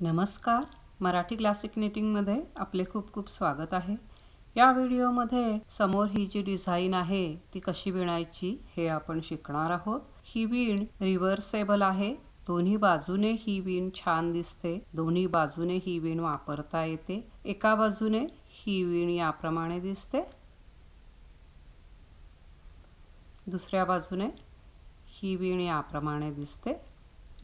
नमस्कार. मराठी क्लासिक निटिंगमध्ये आपले खूप खूप स्वागत आहे. या व्हिडिओमध्ये समोर ही जी डिझाईन आहे ती कशी विणायची हे आपण शिकणार आहोत. ही विण रिव्हर्सेबल आहे. दोन्ही बाजूने ही विण छान दिसते. दोन्ही बाजूने ही विण वापरता येते. एका बाजूने ही विण याप्रमाणे दिसते. दुसऱ्या बाजूने ही विण याप्रमाणे दिसते.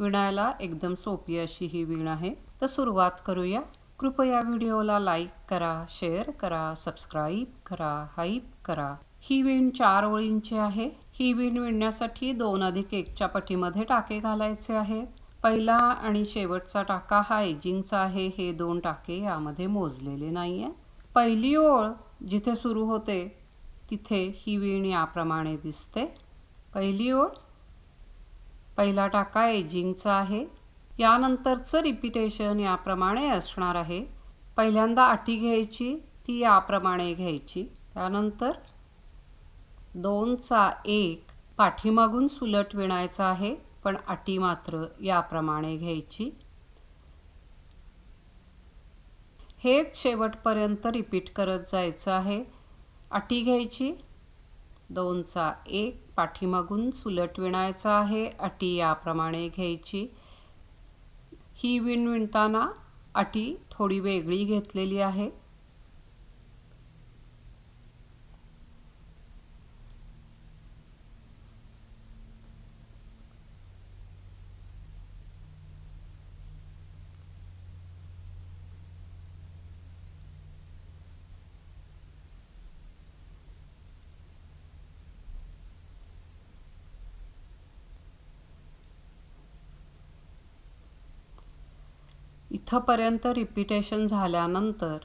विणायला एकदम सोपी अशी ही विण आहे. तर सुरुवात करूया. कृपया व्हिडिओला लाईक करा, शेअर करा, सबस्क्राईब करा, हाईप करा. ही विण 4 ओळींची आहे. ही विण विणण्यासाठी 2+1च्या पटीमध्ये टाके घालायचे आहेत. पहिला आणि शेवटचा टाका हा एजिंगचा आहे. हे 2 टाके यामध्ये मोजलेले नाहीये. पहिली ओळ जिथे सुरू होते तिथे ही विण याप्रमाणे दिसते. पहिली ओळ, पहिला टाका एजिंगचा आहे. यानंतरचं रिपीटेशन याप्रमाणे असणार आहे. पहिल्यांदा अटी घ्यायची, ती याप्रमाणे घ्यायची. त्यानंतर 2चा 1 पाठीमागून सुलट विणायचा आहे, पण अटी मात्र याप्रमाणे घ्यायची. हेच शेवटपर्यंत रिपीट करत जायचं आहे. अटी घ्यायची, 2चा 1 पाठीमागून सुलट विणायचा आहे, अटी याप्रमाणे घ्यायची. ही विण विणताना अटी थोडी वेगळी घेतलेली आहे. इथंपर्यंत रिपीटेशन झाल्यानंतर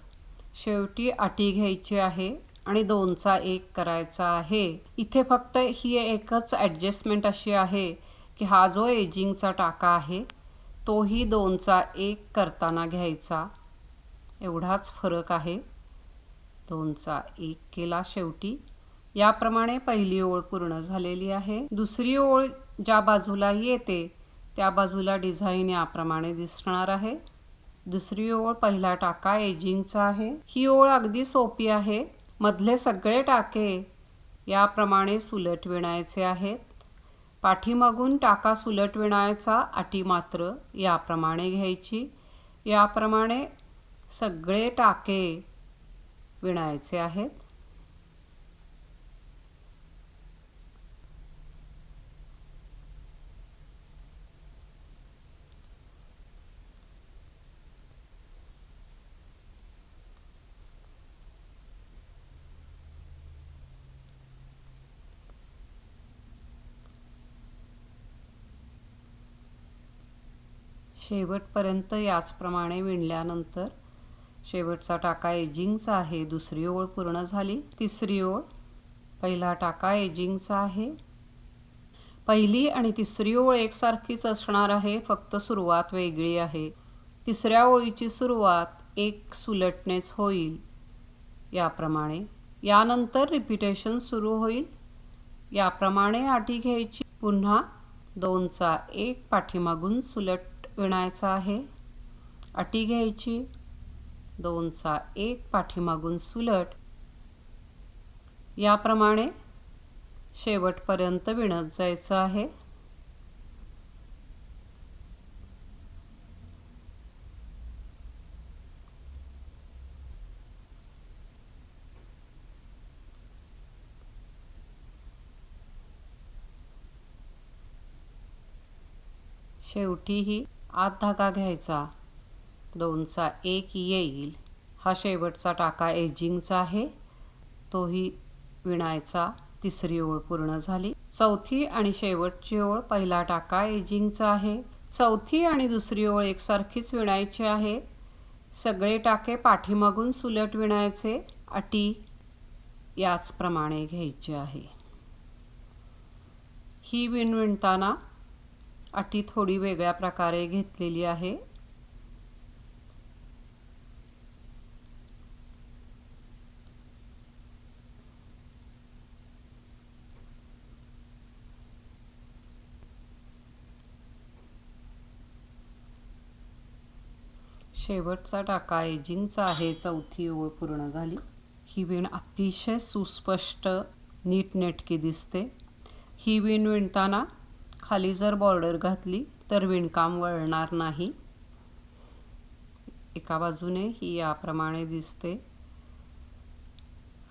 शेवटी अटी घ्यायची आहे आणि 2चा 1 करायचा आहे. इथे फक्त ही एकच ॲडजस्टमेंट अशी आहे की हा जो एजिंगचा टाका आहे तोही 2चा 1 करताना घ्यायचा, एवढाच फरक आहे. 2चा 1 केला शेवटी. याप्रमाणे पहिली ओळ पूर्ण झालेली आहे. दुसरी ओळ ज्या बाजूला येते त्या बाजूला डिझाईन याप्रमाणे दिसणार आहे. दुसरी ओळ, पहिला टाका एजिंगचा आहे. ही ओळ अगदी सोपी आहे. मधले सगळे टाके याप्रमाणे सुलट विणायचे आहेत. पाठीमागून टाका सुलट विणायचा, अटी मात्र याप्रमाणे घ्यायची. याप्रमाणे सगळे टाके विणायचे आहेत. शेवटपर्यंत याचप्रमाणे विणल्यानंतर शेवटचा टाका एजिंगचा आहे. दुसरी ओळ पूर्ण झाली. तिसरी ओळ, पहिला टाका एजिंगचा आहे. पहिली आणि तिसरी ओळ एकसारखीच असणार आहे, फक्त सुरुवात वेगळी आहे. तिसऱ्या ओळीची सुरुवात 1 सुलटनेच होईल याप्रमाणे. यानंतर रिपीटेशन सुरू होईल. याप्रमाणे अटी घ्यायची. पुन्हा 2चा 1 पाठीमागून सुलट विणायचा आहे, अटी घ्यायची. 2चा 1 पाठीमागून सुलट. याप्रमाणे शेवटपर्यंत विणत जायचं आहे. शेवटीही आत धागा घ्यायचा, 2चा 1 येईल. हा शेवटचा टाका एजिंगचा आहे, तोही विणायचा. तिसरी ओळ पूर्ण झाली. चौथी आणि शेवटची ओळ, पहिला टाका एजिंगचा आहे. चौथी आणि दुसरी ओळ एकसारखीच विणायची आहे. सगळे टाके पाठीमागून सुलट विणायचे, अटी याचप्रमाणे घ्यायची आहे. ही विण विणताना अटी थोडी वेगळ्या प्रकारे घेतलेली आहे. शेवटचा टाका एजिंगचा आहे. चौथी ओळ पूर्ण झाली. ही वीण अतिशय सुस्पष्ट नीटनेटकी दिसते. ही वीण विणताना खाली जर बॉर्डर घातली तर विणकाम वळणार नाही. एका बाजूने ही याप्रमाणे दिसते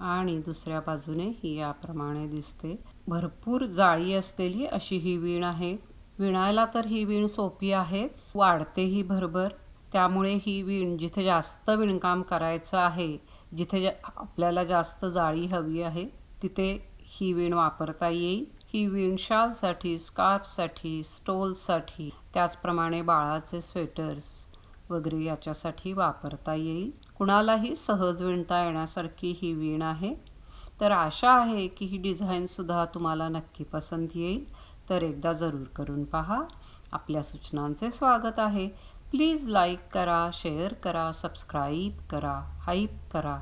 आणि दुसऱ्या बाजूने ही याप्रमाणे दिसते. भरपूर जाळी असलेली अशी ही वीण आहे. विणायला तर ही वीण सोपी आहेच, वाढते ही भरभर. त्यामुळे ही वीण जिथे जास्त विणकाम करायचं आहे, जिथे आपल्याला जास्त जाळी हवी आहे, तिथे ही वीण वापरता येईल. ही वीण शालसाठी, स्कार्फसाठी, स्टोलसाठी, त्याचप्रमाणे बाळाचे स्वेटर्स वगैरे याच्यासाठी वापरता येईल. कुणालाही सहज विणता येण्यासारखी ही वीण आहे. तर आशा आहे की ही डिझाईनसुद्धा तुम्हाला नक्की पसंत येईल. तर एकदा जरूर करून पहा. आपल्या सूचनांचे स्वागत आहे. प्लीज लाईक करा, शेअर करा, सबस्क्राईब करा, हाईप करा.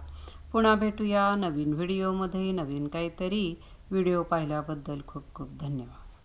पुन्हा भेटूया नवीन व्हिडिओमध्ये. नवीन काहीतरी. व्हिडिओ पाहिल्याबद्दल खूप खूप धन्यवाद.